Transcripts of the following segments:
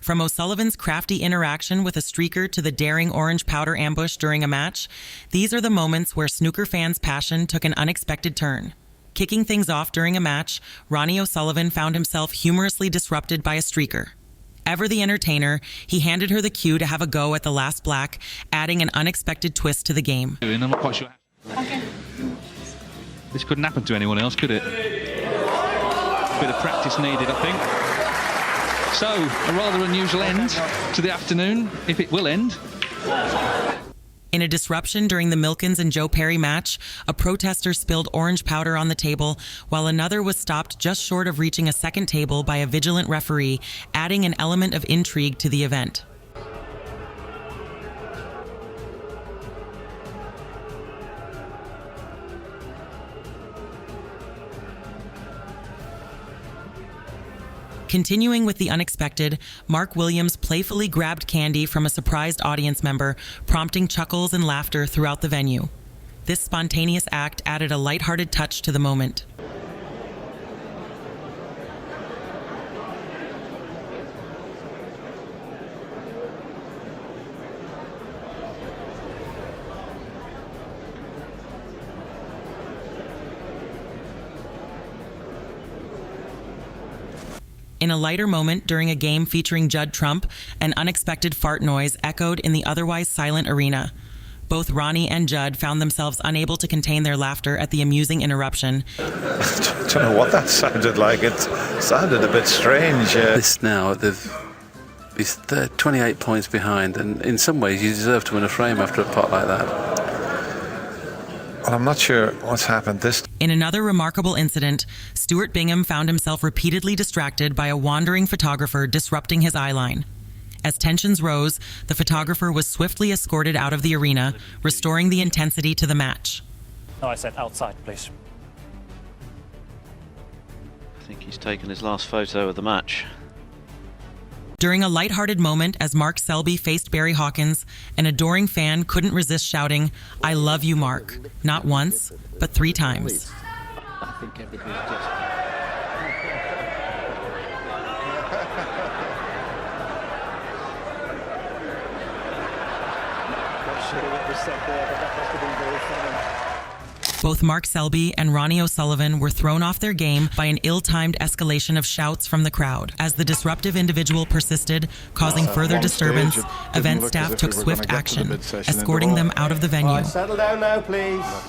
From O'Sullivan's crafty interaction with a streaker to the daring orange powder ambush during a match, these are the moments where snooker fans' passion took an unexpected turn. Kicking things off during a match, Ronnie O'Sullivan found himself humorously disrupted by a streaker. Ever the entertainer, he handed her the cue to have a go at the last black, adding an unexpected twist to the game. I'm not quite sure. Okay. This couldn't happen to anyone else, could it? A bit of practice needed, I think. So, a rather unusual end to the afternoon, if it will end. In a disruption during the Milkins and Joe Perry match, a protester spilled orange powder on the table, while another was stopped just short of reaching a second table by a vigilant referee, adding an element of intrigue to the event. Continuing with the unexpected, Mark Williams playfully grabbed candy from a surprised audience member, prompting chuckles and laughter throughout the venue. This spontaneous act added a lighthearted touch to the moment. In a lighter moment during a game featuring Judd Trump, an unexpected fart noise echoed in the otherwise silent arena. Both Ronnie and Judd found themselves unable to contain their laughter at the amusing interruption. I don't know what that sounded like. It sounded a bit strange. This now, he's 28 points behind, and in some ways you deserve to win a frame after a pot like that. Well, I'm not sure what's happened this. In another remarkable incident, Stuart Bingham found himself repeatedly distracted by a wandering photographer disrupting his eye line. As tensions rose, the photographer was swiftly escorted out of the arena, restoring the intensity to the match. No, I said outside, please. I think he's taken his last photo of the match. During a lighthearted moment as Mark Selby faced Barry Hawkins, an adoring fan couldn't resist shouting, "I love you, Mark," not once, but 3 times. I think everybody's just... Both Mark Selby and Ronnie O'Sullivan were thrown off their game by an ill-timed escalation of shouts from the crowd. As the disruptive individual persisted, causing further disturbance, event staff took swift action, escorting them out of the venue. Right, settle down now, please. Stop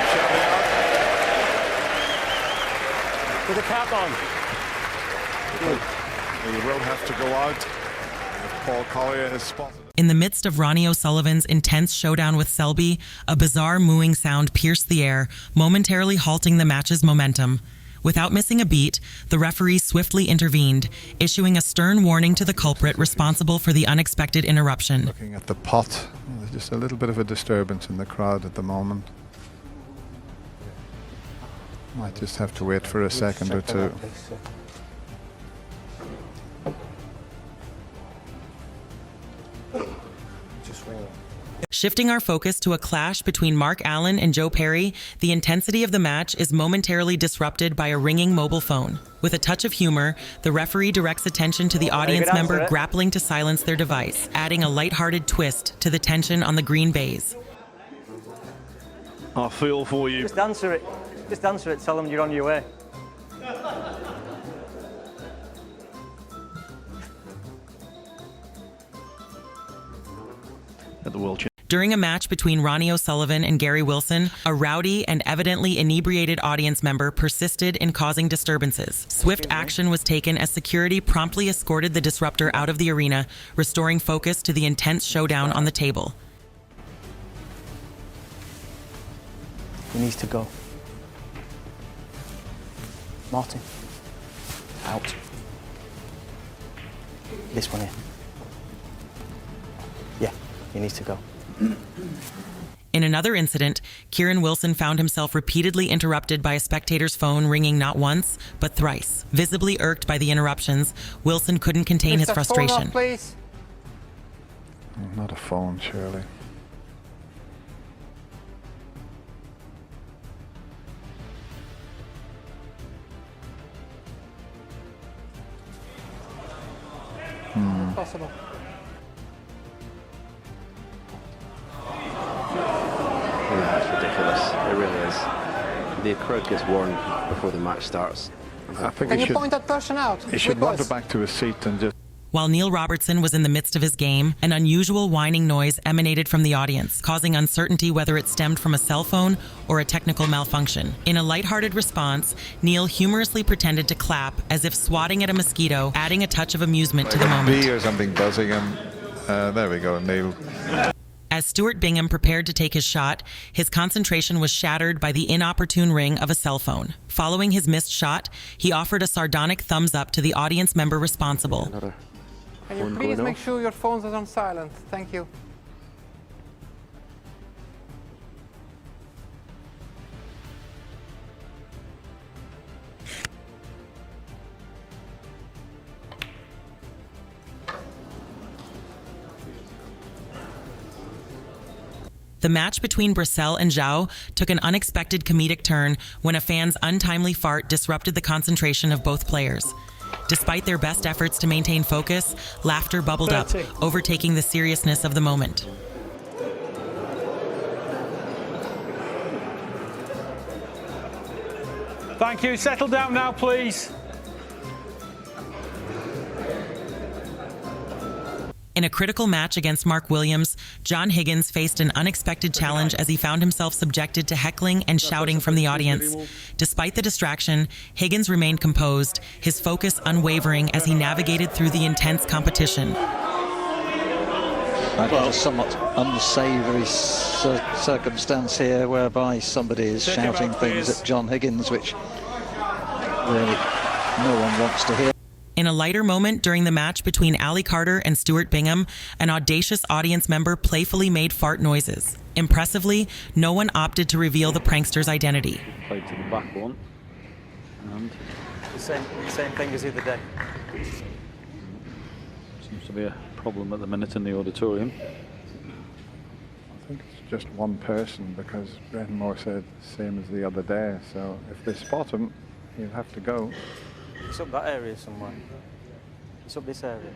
shouting out. With the cap on. You will have to go out. Paul Collier is spotted. In the midst of Ronnie O'Sullivan's intense showdown with Selby, a bizarre mooing sound pierced the air, momentarily halting the match's momentum. Without missing a beat, the referee swiftly intervened, issuing a stern warning to the culprit responsible for the unexpected interruption. Looking at the pot, there's just a little bit of a disturbance in the crowd at the moment. Might just have to wait for a second or two. Shifting our focus to a clash between Mark Allen and Joe Perry, the intensity of the match is momentarily disrupted by a ringing mobile phone. With a touch of humor, the referee directs attention to the audience member grappling to silence their device, adding a lighthearted twist to the tension on the green baize. I feel for you. Just answer it. Just answer it. Tell them you're on your way. At the World Championship. During a match between Ronnie O'Sullivan and Gary Wilson, a rowdy and evidently inebriated audience member persisted in causing disturbances. Swift action was taken as security promptly escorted the disruptor out of the arena, restoring focus to the intense showdown on the table. He needs to go. Martin. Out. This one here. Yeah, he needs to go. In another incident, Kieran Wilson found himself repeatedly interrupted by a spectator's phone ringing not once, but thrice. Visibly irked by the interruptions, Wilson couldn't contain his frustration. Phone off, please. Not a phone, surely. Possible. Yeah, it's ridiculous. It really is. The crowd gets warned before the match starts. I think Can you point that person out? he should wander back to his seat and just... While Neil Robertson was in the midst of his game, an unusual whining noise emanated from the audience, causing uncertainty whether it stemmed from a cell phone or a technical malfunction. In a lighthearted response, Neil humorously pretended to clap as if swatting at a mosquito, adding a touch of amusement to the moment. Bee or something buzzing him. There we go, Neil. As Stuart Bingham prepared to take his shot, his concentration was shattered by the inopportune ring of a cell phone. Following his missed shot, he offered a sardonic thumbs up to the audience member responsible. Can you please make sure your phones are on silent? Thank you. The match between Brissell and Zhao took an unexpected comedic turn when a fan's untimely fart disrupted the concentration of both players. Despite their best efforts to maintain focus, laughter bubbled up, overtaking the seriousness of the moment. Thank you. Settle down now, please. In a critical match against Mark Williams, John Higgins faced an unexpected challenge as he found himself subjected to heckling and shouting from the audience. Despite the distraction, Higgins remained composed, his focus unwavering as he navigated through the intense competition. That was a somewhat unsavoury circumstance here, whereby somebody is shouting things at John Higgins, which really no one wants to hear. In a lighter moment during the match between Ali Carter and Stuart Bingham, an audacious audience member playfully made fart noises. Impressively, no one opted to reveal the prankster's identity. Played to the back one. And The same thing as the other day. seems to be a problem at the minute in the auditorium. I think it's just one person, because Brenmore said the same as the other day, so if they spot him, he'll have to go. It's up that area somewhere. It's up this area.